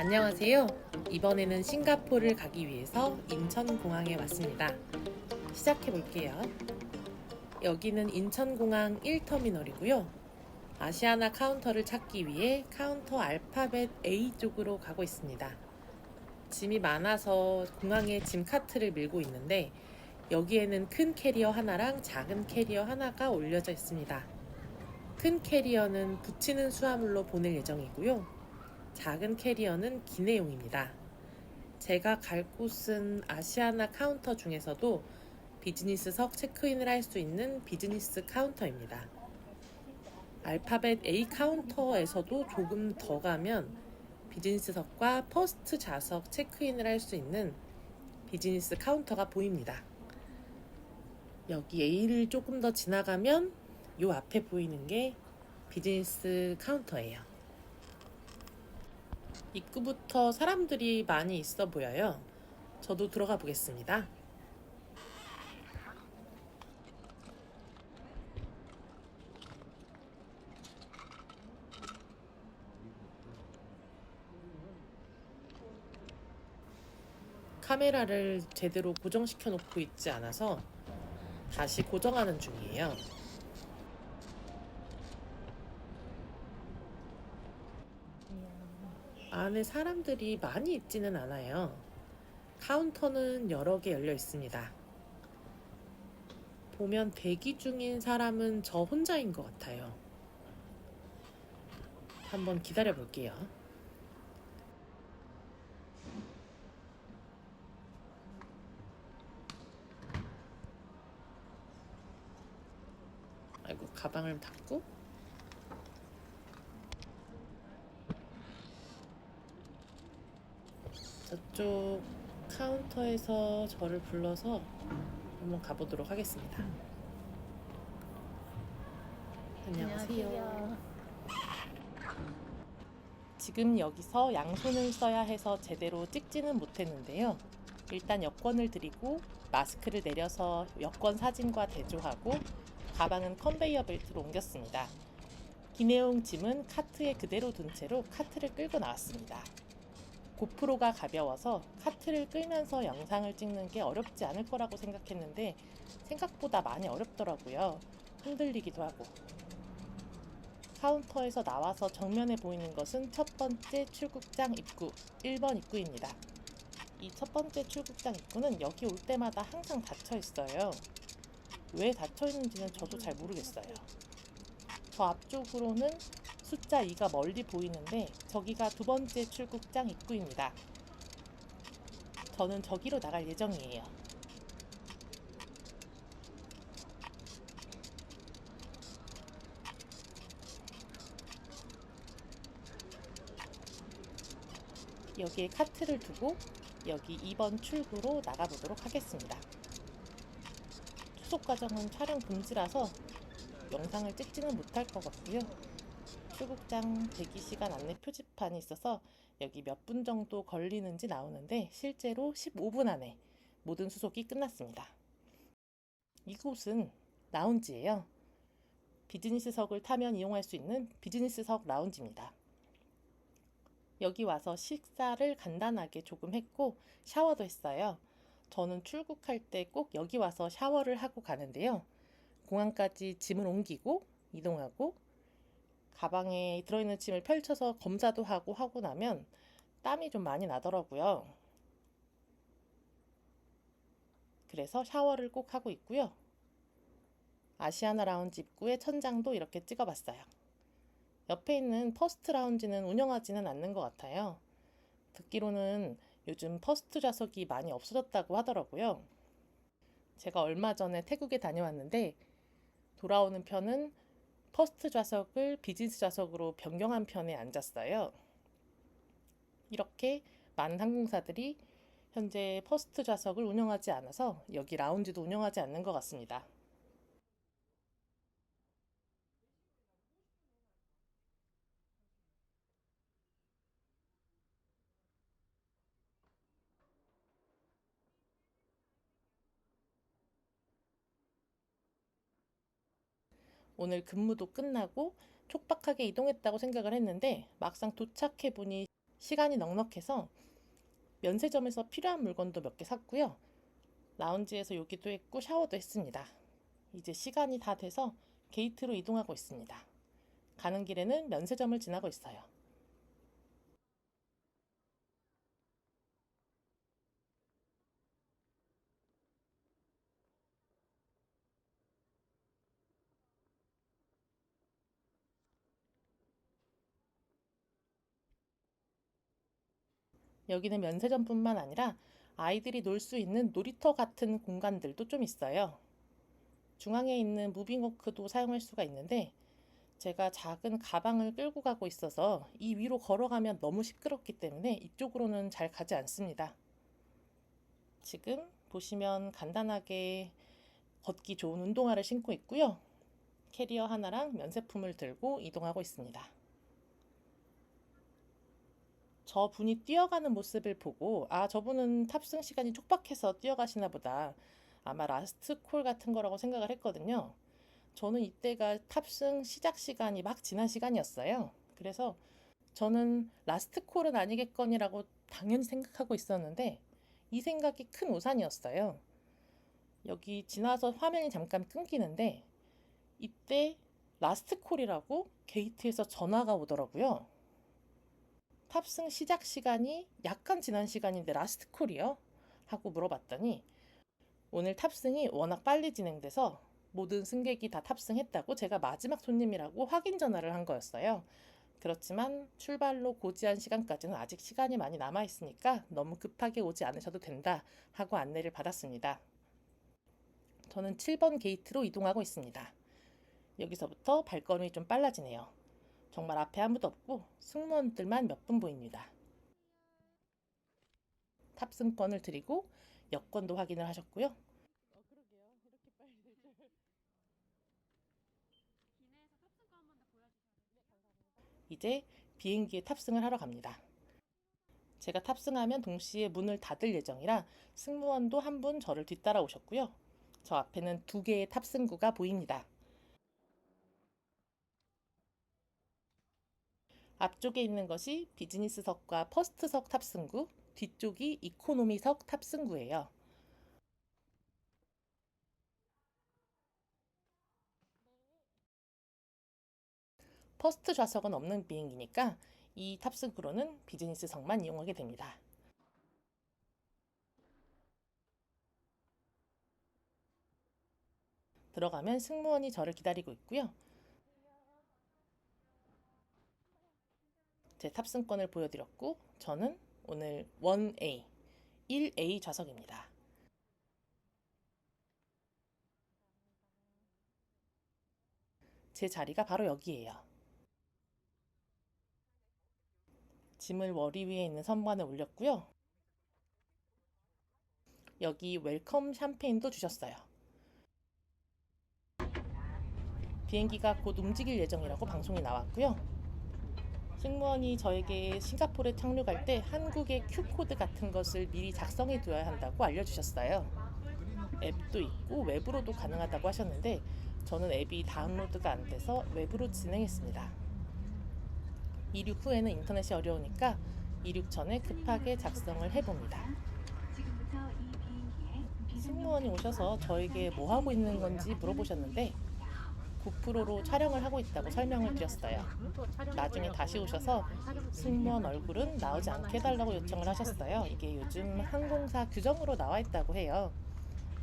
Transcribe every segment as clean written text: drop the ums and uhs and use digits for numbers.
안녕하세요. 이번에는 싱가포르를 가기 위해서 인천공항에 왔습니다. 시작해 볼게요. 여기는 인천공항 1터미널이고요. 아시아나 카운터를 찾기 위해 카운터 알파벳 A 쪽으로 가고 있습니다. 짐이 많아서 공항에 짐 카트를 밀고 있는데 여기에는 큰 캐리어 하나랑 작은 캐리어 하나가 올려져 있습니다. 큰 캐리어는 붙이는 수화물로 보낼 예정이고요. 작은 캐리어는 기내용입니다. 제가 갈 곳은 아시아나 카운터 중에서도 비즈니스석 체크인을 할 수 있는 비즈니스 카운터입니다. 알파벳 A 카운터에서도 조금 더 가면 비즈니스석과 퍼스트 좌석 체크인을 할 수 있는 비즈니스 카운터가 보입니다. 여기 A를 조금 더 지나가면 요 앞에 보이는 게 비즈니스 카운터예요. 입구부터 사람들이 많이 있어 보여요. 저도 들어가 보겠습니다. 카메라를 제대로 고정시켜 놓고 있지 않아서 다시 고정하는 중이에요. 안에 사람들이 많이 있지는 않아요. 카운터는 여러 개 열려 있습니다. 보면 대기 중인 사람은 저 혼자인 것 같아요. 한번 기다려 볼게요. 아이고, 가방을 닫고 저쪽 카운터에서 저를 불러서 한번 가보도록 하겠습니다. 안녕하세요. 지금 여기서 양손을 써야 해서 제대로 찍지는 못했는데요. 일단 여권을 드리고 마스크를 내려서 여권 사진과 대조하고 가방은 컨베이어 벨트로 옮겼습니다. 기내용 짐은 카트에 그대로 둔 채로 카트를 끌고 나왔습니다. 고프로가 가벼워서 카트를 끌면서 영상을 찍는 게 어렵지 않을 거라고 생각했는데 생각보다 많이 어렵더라고요. 흔들리기도 하고. 카운터에서 나와서 정면에 보이는 것은 첫 번째 출국장 입구, 1번 입구입니다. 이 첫 번째 출국장 입구는 여기 올 때마다 항상 닫혀 있어요. 왜 닫혀 있는지는 저도 잘 모르겠어요. 저 앞쪽으로는 숫자 2가 멀리 보이는데 저기가 두 번째 출국장 입구입니다. 저는 저기로 나갈 예정이에요. 여기에 카트를 두고 여기 2번 출구로 나가보도록 하겠습니다. 수속 과정은 촬영 금지라서 영상을 찍지는 못할 것 같고요. 출국장 대기시간 안내 표지판이 있어서 여기 몇 분 정도 걸리는지 나오는데 실제로 15분 안에 모든 수속이 끝났습니다. 이곳은 라운지예요. 비즈니스석을 타면 이용할 수 있는 비즈니스석 라운지입니다. 여기 와서 식사를 간단하게 조금 했고 샤워도 했어요. 저는 출국할 때 꼭 여기 와서 샤워를 하고 가는데요. 공항까지 짐을 옮기고 이동하고 가방에 들어있는 짐을 펼쳐서 검사도 하고 나면 땀이 좀 많이 나더라고요. 그래서 샤워를 꼭 하고 있고요. 아시아나 라운지 입구의 천장도 이렇게 찍어봤어요. 옆에 있는 퍼스트 라운지는 운영하지는 않는 것 같아요. 듣기로는 요즘 퍼스트 좌석이 많이 없어졌다고 하더라고요. 제가 얼마 전에 태국에 다녀왔는데 돌아오는 편은 퍼스트 좌석을 비즈니스 좌석으로 변경한 편에 앉았어요. 이렇게 많은 항공사들이 현재 퍼스트 좌석을 운영하지 않아서 여기 라운지도 운영하지 않는 것 같습니다. 오늘 근무도 끝나고 촉박하게 이동했다고 생각을 했는데 막상 도착해보니 시간이 넉넉해서 면세점에서 필요한 물건도 몇 개 샀고요. 라운지에서 요기도 했고 샤워도 했습니다. 이제 시간이 다 돼서 게이트로 이동하고 있습니다. 가는 길에는 면세점을 지나고 있어요. 여기는 면세점뿐만 아니라 아이들이 놀 수 있는 놀이터 같은 공간들도 좀 있어요. 중앙에 있는 무빙워크도 사용할 수가 있는데 제가 작은 가방을 끌고 가고 있어서 이 위로 걸어가면 너무 시끄럽기 때문에 이쪽으로는 잘 가지 않습니다. 지금 보시면 간단하게 걷기 좋은 운동화를 신고 있고요. 캐리어 하나랑 면세품을 들고 이동하고 있습니다. 저분이 뛰어가는 모습을 보고 저분은 탑승 시간이 촉박해서 뛰어가시나 보다. 아마 라스트 콜 같은 거라고 생각을 했거든요. 저는 이때가 탑승 시작 시간이 막 지난 시간이었어요. 그래서 저는 라스트 콜은 아니겠거니라고 당연히 생각하고 있었는데 이 생각이 큰 오산이었어요. 여기 지나서 화면이 잠깐 끊기는데 이때 라스트 콜이라고 게이트에서 전화가 오더라고요. 탑승 시작 시간이 약간 지난 시간인데 라스트 콜이요? 하고 물어봤더니 오늘 탑승이 워낙 빨리 진행돼서 모든 승객이 다 탑승했다고 제가 마지막 손님이라고 확인 전화를 한 거였어요. 그렇지만 출발로 고지한 시간까지는 아직 시간이 많이 남아 있으니까 너무 급하게 오지 않으셔도 된다 하고 안내를 받았습니다. 저는 7번 게이트로 이동하고 있습니다. 여기서부터 발걸음이 좀 빨라지네요. 정말 앞에 아무도 없고 승무원들만 몇 분 보입니다. 탑승권을 드리고 여권도 확인을 하셨고요. 그러게요. 이렇게 빨리 될 줄. 기내에서 탑승권 한 번 더 보여주세요. 네, 감사합니다. 이제 비행기에 탑승을 하러 갑니다. 제가 탑승하면 동시에 문을 닫을 예정이라 승무원도 한 분 저를 뒤따라 오셨고요. 저 앞에는 2개의 탑승구가 보입니다. 앞쪽에 있는 것이 비즈니스석과 퍼스트석 탑승구, 뒤쪽이 이코노미석 탑승구예요. 퍼스트 좌석은 없는 비행기니까 이 탑승구로는 비즈니스석만 이용하게 됩니다. 들어가면 승무원이 저를 기다리고 있고요. 제 탑승권을 보여드렸고 저는 오늘 1A, 1A 좌석입니다. 제 자리가 바로 여기예요. 짐을 머리 위에 있는 선반에 올렸고요. 여기 웰컴 샴페인도 주셨어요. 비행기가 곧 움직일 예정이라고 방송이 나왔고요. 승무원이 저에게 싱가포르에 착륙할 때 한국의 Q코드 같은 것을 미리 작성해 두어야 한다고 알려주셨어요. 앱도 있고 웹으로도 가능하다고 하셨는데 저는 앱이 다운로드가 안 돼서 웹으로 진행했습니다. 이륙 후에는 인터넷이 어려우니까 이륙 전에 급하게 작성을 해봅니다. 승무원이 오셔서 저에게 뭐 하고 있는 건지 물어보셨는데 고프로로 촬영을 하고 있다고 설명을 드렸어요. 나중에 다시 오셔서 승무원 얼굴은 나오지 않게 해달라고 요청을 하셨어요. 이게 요즘 항공사 규정으로 나와 있다고 해요.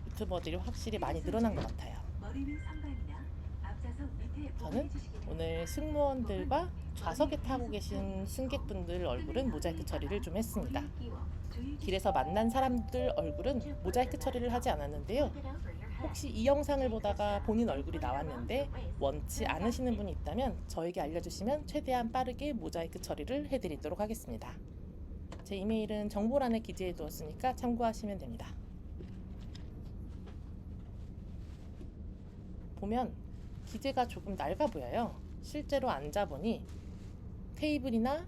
유튜버들이 확실히 많이 늘어난 것 같아요. 저는 오늘 승무원들과 좌석에 타고 계신 승객분들 얼굴은 모자이크 처리를 좀 했습니다. 길에서 만난 사람들 얼굴은 모자이크 처리를 하지 않았는데요. 혹시 이 영상을 보다가 본인 얼굴이 나왔는데 원치 않으시는 분이 있다면 저에게 알려주시면 최대한 빠르게 모자이크 처리를 해드리도록 하겠습니다. 제 이메일은 정보란에 기재해 두었으니까 참고하시면 됩니다. 보면 기재가 조금 낡아 보여요. 실제로 앉아보니 테이블이나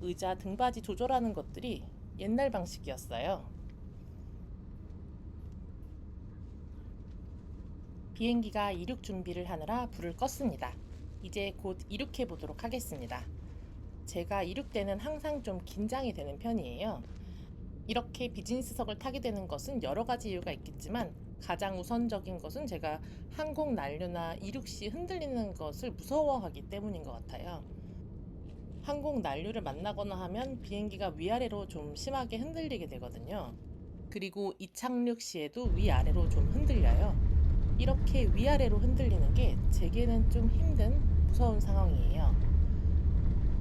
의자, 등받이 조절하는 것들이 옛날 방식이었어요. 비행기가 이륙 준비를 하느라 불을 껐습니다. 이제 곧 이륙해 보도록 하겠습니다. 제가 이륙 때는 항상 좀 긴장이 되는 편이에요. 이렇게 비즈니스석을 타게 되는 것은 여러 가지 이유가 있겠지만 가장 우선적인 것은 제가 항공 난류나 이륙 시 흔들리는 것을 무서워하기 때문인 것 같아요. 항공 난류를 만나거나 하면 비행기가 위아래로 좀 심하게 흔들리게 되거든요. 그리고 이착륙 시에도 위아래로 좀 흔들려요. 이렇게 위아래로 흔들리는 게 제게는 좀 힘든 무서운 상황이에요.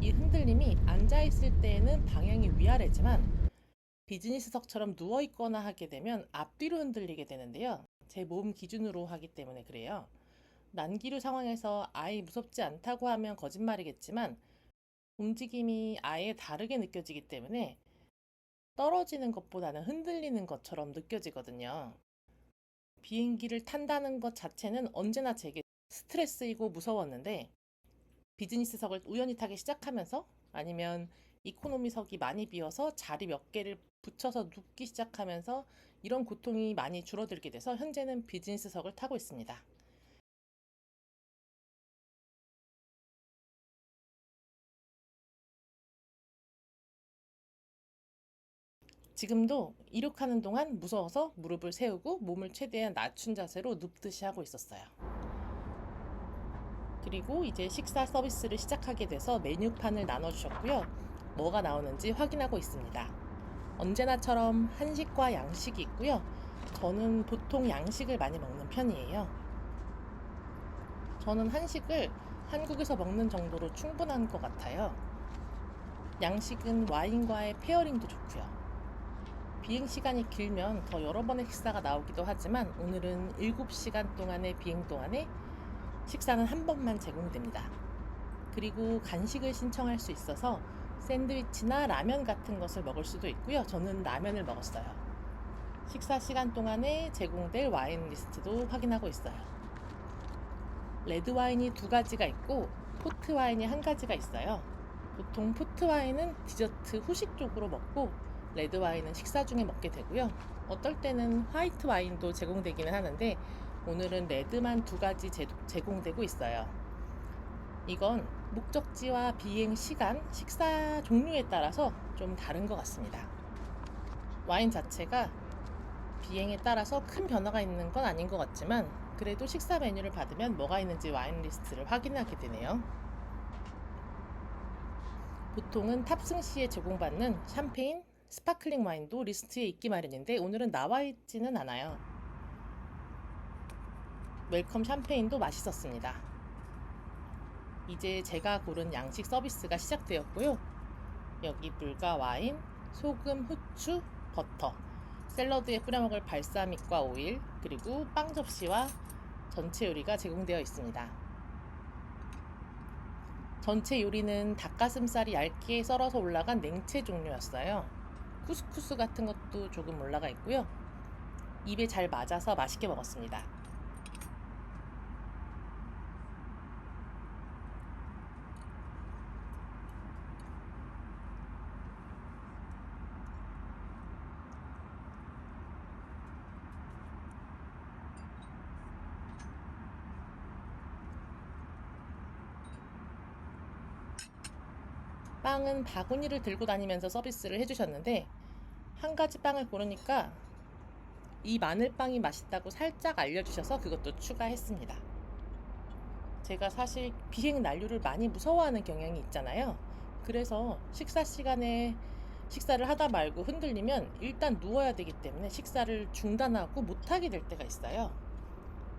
이 흔들림이 앉아있을 때에는 방향이 위아래지만 비즈니스석처럼 누워있거나 하게 되면 앞뒤로 흔들리게 되는데요. 제 몸 기준으로 하기 때문에 그래요. 난기류 상황에서 아예 무섭지 않다고 하면 거짓말이겠지만 움직임이 아예 다르게 느껴지기 때문에 떨어지는 것보다는 흔들리는 것처럼 느껴지거든요. 비행기를 탄다는 것 자체는 언제나 제게 스트레스이고 무서웠는데 비즈니스석을 우연히 타기 시작하면서 아니면 이코노미석이 많이 비어서 자리 몇 개를 붙여서 눕기 시작하면서 이런 고통이 많이 줄어들게 돼서 현재는 비즈니스석을 타고 있습니다. 지금도 이륙하는 동안 무서워서 무릎을 세우고 몸을 최대한 낮춘 자세로 눕듯이 하고 있었어요. 그리고 이제 식사 서비스를 시작하게 돼서 메뉴판을 나눠주셨고요. 뭐가 나오는지 확인하고 있습니다. 언제나처럼 한식과 양식이 있고요. 저는 보통 양식을 많이 먹는 편이에요. 저는 한식을 한국에서 먹는 정도로 충분한 것 같아요. 양식은 와인과의 페어링도 좋고요. 비행 시간이 길면 더 여러 번의 식사가 나오기도 하지만 오늘은 7시간 동안의 비행 동안에 식사는 한 번만 제공됩니다. 그리고 간식을 신청할 수 있어서 샌드위치나 라면 같은 것을 먹을 수도 있고요. 저는 라면을 먹었어요. 식사 시간 동안에 제공될 와인 리스트도 확인하고 있어요. 레드 와인이 2가지가 있고 포트 와인이 1가지가 있어요. 보통 포트 와인은 디저트 후식 쪽으로 먹고 레드 와인은 식사 중에 먹게 되고요. 어떨 때는 화이트 와인도 제공되기는 하는데 오늘은 레드만 2가지 제공되고 있어요. 이건 목적지와 비행 시간, 식사 종류에 따라서 좀 다른 것 같습니다. 와인 자체가 비행에 따라서 큰 변화가 있는 건 아닌 것 같지만 그래도 식사 메뉴를 받으면 뭐가 있는지 와인 리스트를 확인하게 되네요. 보통은 탑승 시에 제공받는 샴페인, 스파클링 와인도 리스트에 있기 마련인데 오늘은 나와 있지는 않아요. 웰컴 샴페인도 맛있었습니다. 이제 제가 고른 양식 서비스가 시작되었고요. 여기 물과 와인, 소금, 후추, 버터, 샐러드에 뿌려 먹을 발사믹과 오일, 그리고 빵 접시와 전체 요리가 제공되어 있습니다. 전체 요리는 닭가슴살이 얇게 썰어서 올라간 냉채 종류였어요. 쿠스쿠스 같은 것도 조금 올라가 있고요. 입에 잘 맞아서 맛있게 먹었습니다. 빵은 바구니를 들고 다니면서 서비스를 해주셨는데 한 가지 빵을 고르니까 이 마늘빵이 맛있다고 살짝 알려주셔서 그것도 추가했습니다. 제가 사실 비행 난류를 많이 무서워하는 경향이 있잖아요. 그래서 식사 시간에 식사를 하다 말고 흔들리면 일단 누워야 되기 때문에 식사를 중단하고 못하게 될 때가 있어요.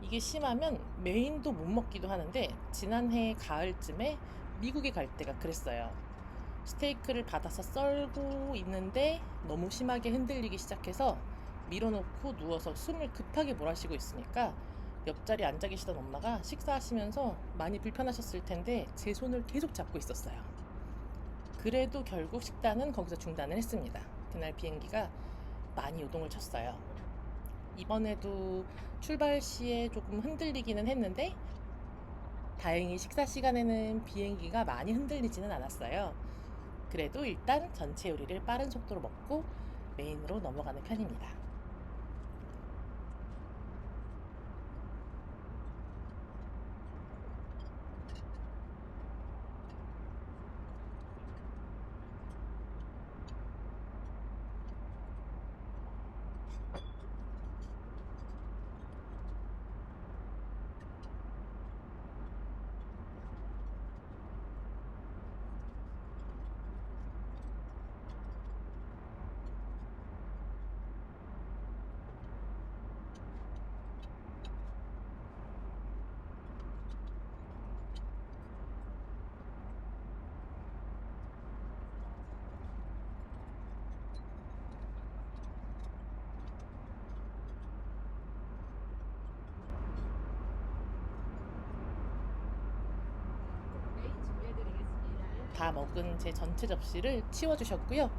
이게 심하면 메인도 못 먹기도 하는데 지난해 가을쯤에 미국에 갈 때가 그랬어요. 스테이크를 받아서 썰고 있는데 너무 심하게 흔들리기 시작해서 밀어놓고 누워서 숨을 급하게 몰아쉬고 있으니까 옆자리에 앉아 계시던 엄마가 식사하시면서 많이 불편하셨을 텐데 제 손을 계속 잡고 있었어요. 그래도 결국 식단은 거기서 중단을 했습니다. 그날 비행기가 많이 요동을 쳤어요. 이번에도 출발 시에 조금 흔들리기는 했는데 다행히 식사 시간에는 비행기가 많이 흔들리지는 않았어요. 그래도 일단 전체 요리를 빠른 속도로 먹고 메인으로 넘어가는 편입니다. 다 먹은 제 전체 접시를 치워주셨고요.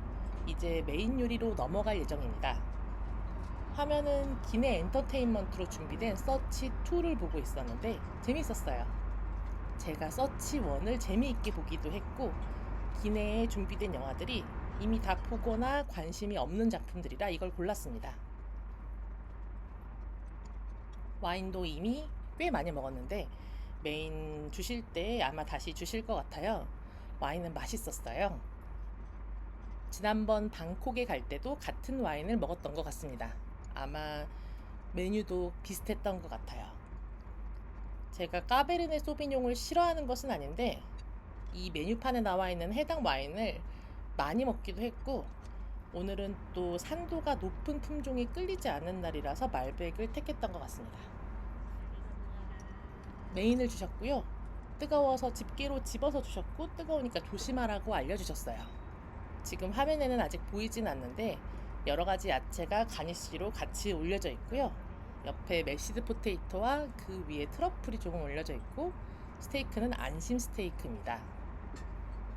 이제 메인 요리로 넘어갈 예정입니다. 화면은 기내 엔터테인먼트로 준비된 서치2를 보고 있었는데 재밌었어요. 제가 서치1을 재미있게 보기도 했고 기내에 준비된 영화들이 이미 다 보거나 관심이 없는 작품들이라 이걸 골랐습니다. 와인도 이미 꽤 많이 먹었는데 메인 주실 때 아마 다시 주실 것 같아요. 와인은 맛있었어요. 지난번 방콕에 갈 때도 같은 와인을 먹었던 것 같습니다. 아마 메뉴도 비슷했던 것 같아요. 제가 까베르네 소비뇽을 싫어하는 것은 아닌데 이 메뉴판에 나와 있는 해당 와인을 많이 먹기도 했고 오늘은 또 산도가 높은 품종이 끌리지 않은 날이라서 말백을 택했던 것 같습니다. 메인을 주셨고요. 뜨거워서 집게로 집어서 주셨고 뜨거우니까 조심하라고 알려주셨어요. 지금 화면에는 아직 보이진 않는데 여러 가지 야채가 가니쉬로 같이 올려져 있고요. 옆에 메시드 포테이토와 그 위에 트러플이 조금 올려져 있고 스테이크는 안심 스테이크입니다.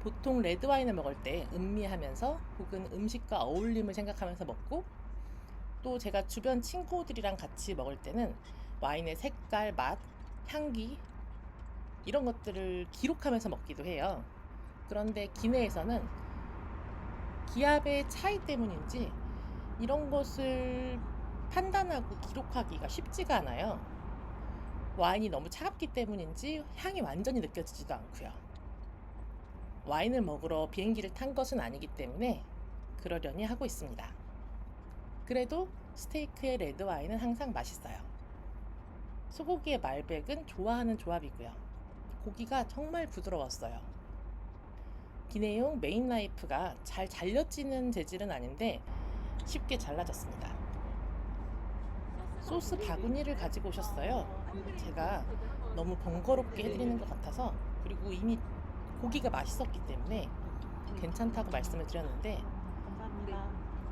보통 레드 와인을 먹을 때 음미하면서 혹은 음식과 어울림을 생각하면서 먹고 또 제가 주변 친구들이랑 같이 먹을 때는 와인의 색깔, 맛, 향기 이런 것들을 기록하면서 먹기도 해요. 그런데 기내에서는 기압의 차이 때문인지 이런 것을 판단하고 기록하기가 쉽지가 않아요. 와인이 너무 차갑기 때문인지 향이 완전히 느껴지지도 않고요. 와인을 먹으러 비행기를 탄 것은 아니기 때문에 그러려니 하고 있습니다. 그래도 스테이크의 레드 와인은 항상 맛있어요. 소고기의 말백은 좋아하는 조합이고요. 고기가 정말 부드러웠어요. 기내용 메인 나이프가 잘 잘려지는 재질은 아닌데 쉽게 잘라졌습니다. 소스 바구니를 가지고 오셨어요. 제가 너무 번거롭게 해드리는 것 같아서 그리고 이미 고기가 맛있었기 때문에 괜찮다고 말씀을 드렸는데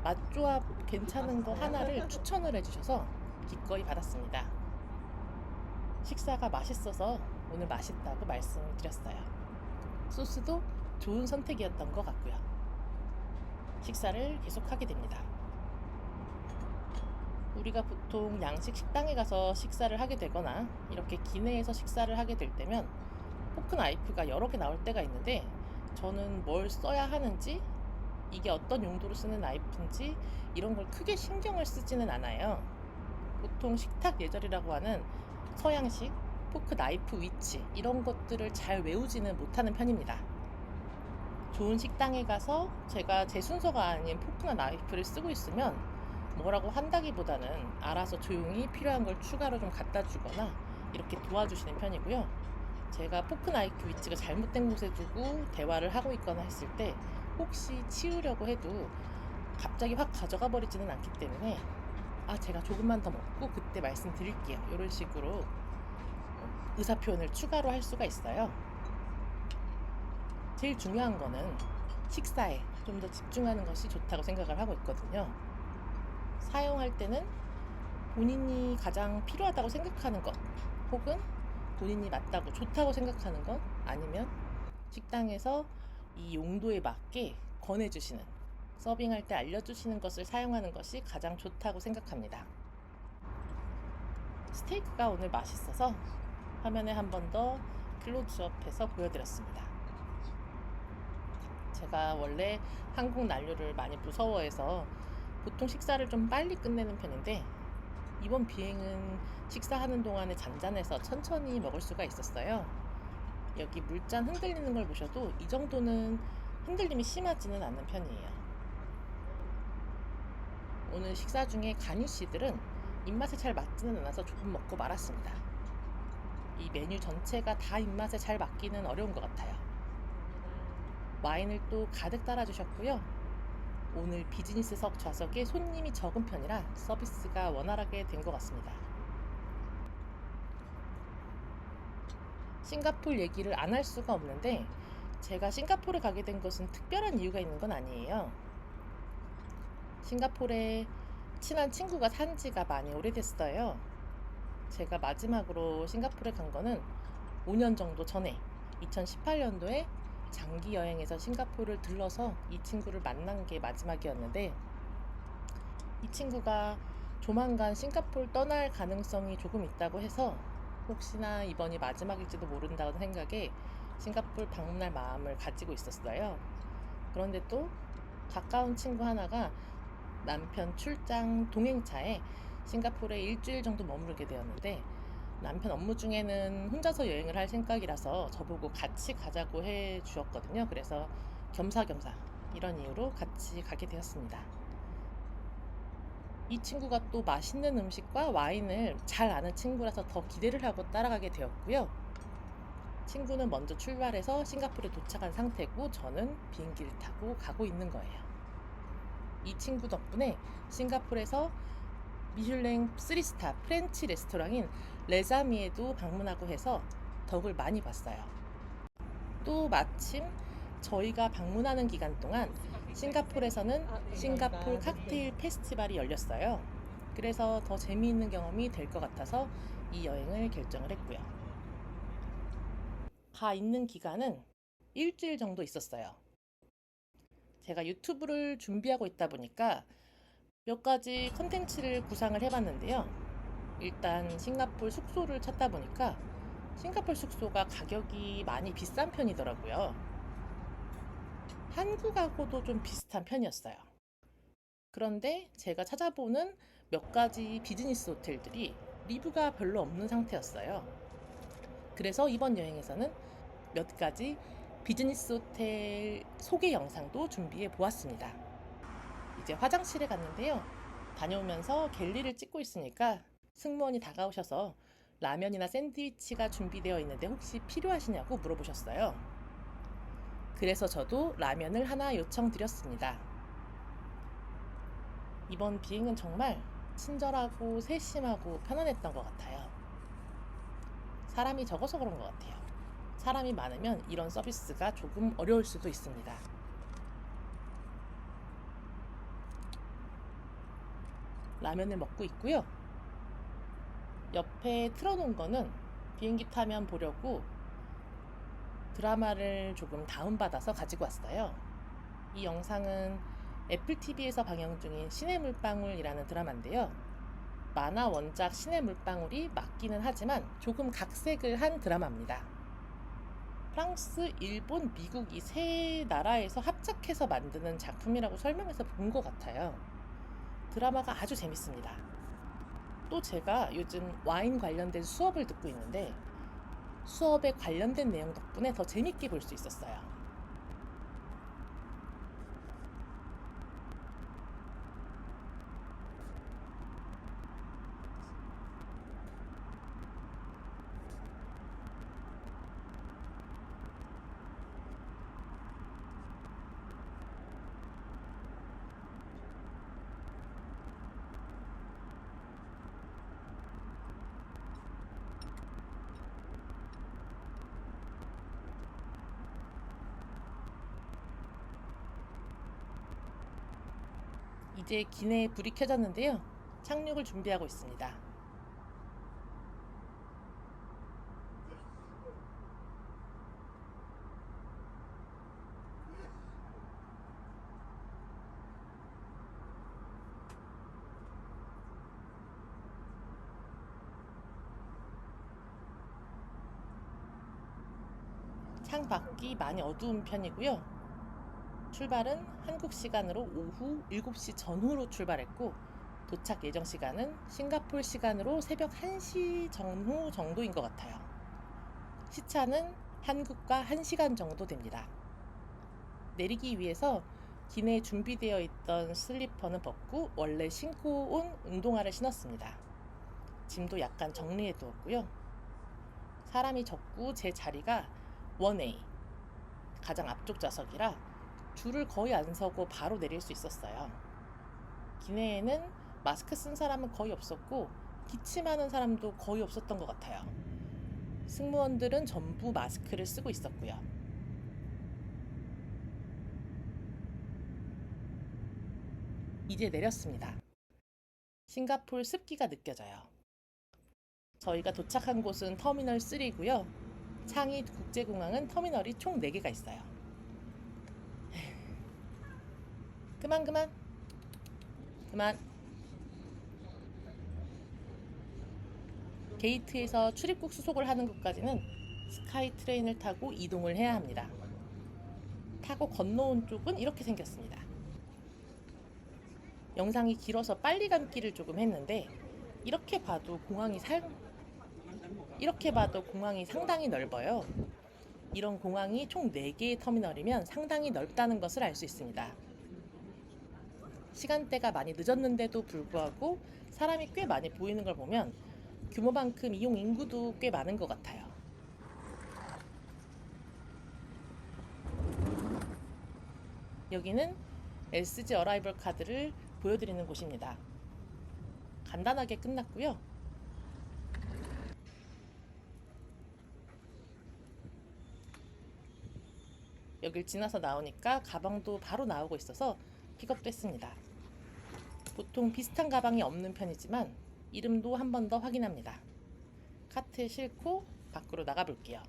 맛조합 괜찮은 거 하나를 추천을 해주셔서 기꺼이 받았습니다. 식사가 맛있어서 오늘 맛있다고 말씀을 드렸어요. 소스도 좋은 선택이었던 것 같고요. 식사를 계속하게 됩니다. 우리가 보통 양식 식당에 가서 식사를 하게 되거나 이렇게 기내에서 식사를 하게 될 때면 포크 나이프가 여러 개 나올 때가 있는데 저는 뭘 써야 하는지 이게 어떤 용도로 쓰는 나이프인지 이런 걸 크게 신경을 쓰지는 않아요. 보통 식탁 예절이라고 하는 서양식 포크 나이프 위치 이런 것들을 잘 외우지는 못하는 편입니다. 좋은 식당에 가서 제가 제 순서가 아닌 포크나 나이프를 쓰고 있으면 뭐라고 한다기보다는 알아서 조용히 필요한 걸 추가로 좀 갖다 주거나 이렇게 도와주시는 편이고요. 제가 포크 나이프 위치가 잘못된 곳에 두고 대화를 하고 있거나 했을 때 혹시 치우려고 해도 갑자기 확 가져가 버리지는 않기 때문에 제가 조금만 더 먹고 그때 말씀드릴게요. 이런 식으로 의사 표현을 추가로 할 수가 있어요. 제일 중요한 거는 식사에 좀 더 집중하는 것이 좋다고 생각을 하고 있거든요. 사용할 때는 본인이 가장 필요하다고 생각하는 것 혹은 본인이 맞다고 좋다고 생각하는 것 아니면 식당에서 이 용도에 맞게 권해주시는 서빙할 때 알려주시는 것을 사용하는 것이 가장 좋다고 생각합니다. 스테이크가 오늘 맛있어서 화면에 한 번 더 클로즈업해서 보여드렸습니다. 제가 원래 한국 난류를 많이 무서워해서 보통 식사를 좀 빨리 끝내는 편인데 이번 비행은 식사하는 동안에 잔잔해서 천천히 먹을 수가 있었어요. 여기 물잔 흔들리는 걸 보셔도 이 정도는 흔들림이 심하지는 않는 편이에요. 오늘 식사 중에 가니쉬들은 입맛에 잘 맞지는 않아서 조금 먹고 말았습니다. 이 메뉴 전체가 다 입맛에 잘 맞기는 어려운 것 같아요. 와인을 또 가득 따라주셨고요. 오늘 비즈니스석 좌석에 손님이 적은 편이라 서비스가 원활하게 된 것 같습니다. 싱가포르 얘기를 안 할 수가 없는데 제가 싱가포르에 가게 된 것은 특별한 이유가 있는 건 아니에요. 싱가포르에 친한 친구가 산 지가 많이 오래됐어요. 제가 마지막으로 싱가포르에 간 거는 5년 정도 전에 2018년도에 장기 여행에서 싱가포르를 들러서 이 친구를 만난 게 마지막이었는데, 이 친구가 조만간 싱가포르 떠날 가능성이 조금 있다고 해서 혹시나 이번이 마지막일지도 모른다는 생각에 싱가포르 방문할 마음을 가지고 있었어요. 그런데 또 가까운 친구 하나가 남편 출장 동행차에 싱가포르에 일주일 정도 머무르게 되었는데, 남편 업무 중에는 혼자서 여행을 할 생각이라서 저보고 같이 가자고 해 주었거든요. 그래서 겸사겸사 이런 이유로 같이 가게 되었습니다. 이 친구가 또 맛있는 음식과 와인을 잘 아는 친구라서 더 기대를 하고 따라가게 되었고요. 친구는 먼저 출발해서 싱가포르에 도착한 상태고 저는 비행기를 타고 가고 있는 거예요. 이 친구 덕분에 싱가포르에서 미슐랭 3스타 프렌치 레스토랑인 레자미에도 방문하고 해서 덕을 많이 봤어요. 또 마침 저희가 방문하는 기간 동안 싱가포르에서는 싱가포르 칵테일 페스티벌이 열렸어요. 그래서 더 재미있는 경험이 될 것 같아서 이 여행을 결정을 했고요. 가 있는 기간은 일주일 정도 있었어요. 제가 유튜브를 준비하고 있다 보니까 몇 가지 컨텐츠를 구상을 해봤는데요. 일단 싱가포르 숙소를 찾다 보니까 싱가포르 숙소가 가격이 많이 비싼 편이더라고요. 한국하고도 좀 비슷한 편이었어요. 그런데 제가 찾아보는 몇 가지 비즈니스 호텔들이 리뷰가 별로 없는 상태였어요. 그래서 이번 여행에서는 몇 가지 비즈니스 호텔 소개 영상도 준비해 보았습니다. 이제 화장실에 갔는데요. 다녀오면서 갤리를 찍고 있으니까 승무원이 다가오셔서 라면이나 샌드위치가 준비되어 있는데 혹시 필요하시냐고 물어보셨어요. 그래서 저도 라면을 하나 요청드렸습니다. 이번 비행은 정말 친절하고 세심하고 편안했던 것 같아요. 사람이 적어서 그런 것 같아요. 사람이 많으면 이런 서비스가 조금 어려울 수도 있습니다. 라면을 먹고 있고요. 옆에 틀어놓은 거는 비행기 타면 보려고 드라마를 조금 다운받아서 가지고 왔어요. 이 영상은 애플 TV에서 방영 중인 신의 물방울이라는 드라마인데요. 만화 원작 신의 물방울이 맞기는 하지만 조금 각색을 한 드라마입니다. 프랑스, 일본, 미국 이 세 나라에서 합작해서 만드는 작품이라고 설명해서 본 것 같아요. 드라마가 아주 재밌습니다. 또 제가 요즘 와인 관련된 수업을 듣고 있는데 수업에 관련된 내용 덕분에 더 재밌게 볼 수 있었어요. 이제 기내에 불이 켜졌는데요. 착륙을 준비하고 있습니다. 창밖이 많이 어두운 편이고요. 출발은 한국 시간으로 오후 7시 전후로 출발했고 도착 예정 시간은 싱가포르 시간으로 새벽 1시 전후 정도인 것 같아요. 시차는 한국과 1시간 정도 됩니다. 내리기 위해서 기내에 준비되어 있던 슬리퍼는 벗고 원래 신고 온 운동화를 신었습니다. 짐도 약간 정리해 두었고요. 사람이 적고 제 자리가 1A 가장 앞쪽 좌석이라 줄을 거의 안 서고 바로 내릴 수 있었어요. 기내에는 마스크 쓴 사람은 거의 없었고 기침하는 사람도 거의 없었던 것 같아요. 승무원들은 전부 마스크를 쓰고 있었고요. 이제 내렸습니다. 싱가포르 습기가 느껴져요. 저희가 도착한 곳은 터미널 3고요. 창이 국제공항은 터미널이 총 4개가 있어요. 그만. 게이트에서 출입국 수속을 하는 곳까지는 스카이 트레인을 타고 이동을 해야 합니다. 타고 건너온 쪽은 이렇게 생겼습니다. 영상이 길어서 빨리 감기를 조금 했는데 이렇게 봐도 공항이 상당히 넓어요. 이런 공항이 총 4개의 터미널이면 상당히 넓다는 것을 알 수 있습니다. 시간대가 많이 늦었는데도 불구하고 사람이 꽤 많이 보이는 걸 보면 규모만큼 이용 인구도 꽤 많은 것 같아요. 여기는 LCG 어라이벌 카드를 보여드리는 곳입니다. 간단하게 끝났고요. 여길 지나서 나오니까 가방도 바로 나오고 있어서 픽업도 했습니다. 보통 비슷한 가방이 없는 편이지만 이름도 한 번 더 확인합니다. 카트에 싣고 밖으로 나가 볼게요.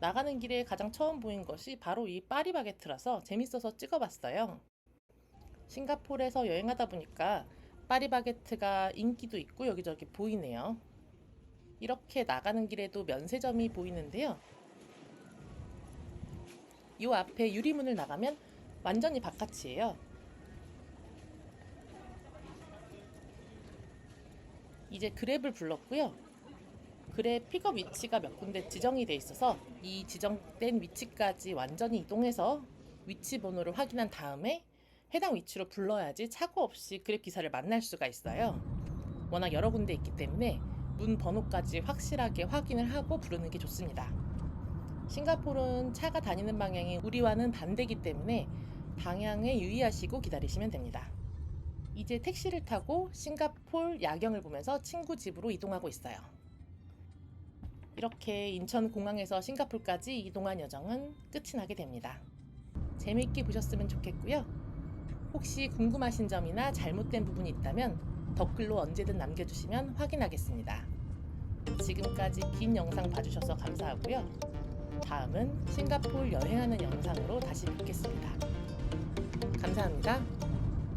나가는 길에 가장 처음 보인 것이 바로 이 파리바게트라서 재밌어서 찍어봤어요. 싱가포르에서 여행하다 보니까 파리바게트가 인기도 있고 여기저기 보이네요. 이렇게 나가는 길에도 면세점이 보이는데요. 이 앞에 유리문을 나가면 완전히 바깥이에요. 이제 그랩을 불렀고요. 그랩 픽업 위치가 몇 군데 지정이 돼 있어서 이 지정된 위치까지 완전히 이동해서 위치 번호를 확인한 다음에 해당 위치로 불러야지 착오 없이 그랩 기사를 만날 수가 있어요. 워낙 여러 군데 있기 때문에 문 번호까지 확실하게 확인을 하고 부르는 게 좋습니다. 싱가포르는 차가 다니는 방향이 우리와는 반대이기 때문에 방향에 유의하시고 기다리시면 됩니다. 이제 택시를 타고 싱가포르 야경을 보면서 친구 집으로 이동하고 있어요. 이렇게 인천공항에서 싱가포르까지 이동한 여정은 끝이 나게 됩니다. 재미있게 보셨으면 좋겠고요. 혹시 궁금하신 점이나 잘못된 부분이 있다면 댓글로 언제든 남겨주시면 확인하겠습니다. 지금까지 긴 영상 봐주셔서 감사하고요. 다음은 싱가포르 여행하는 영상으로 다시 뵙겠습니다. 감사합니다.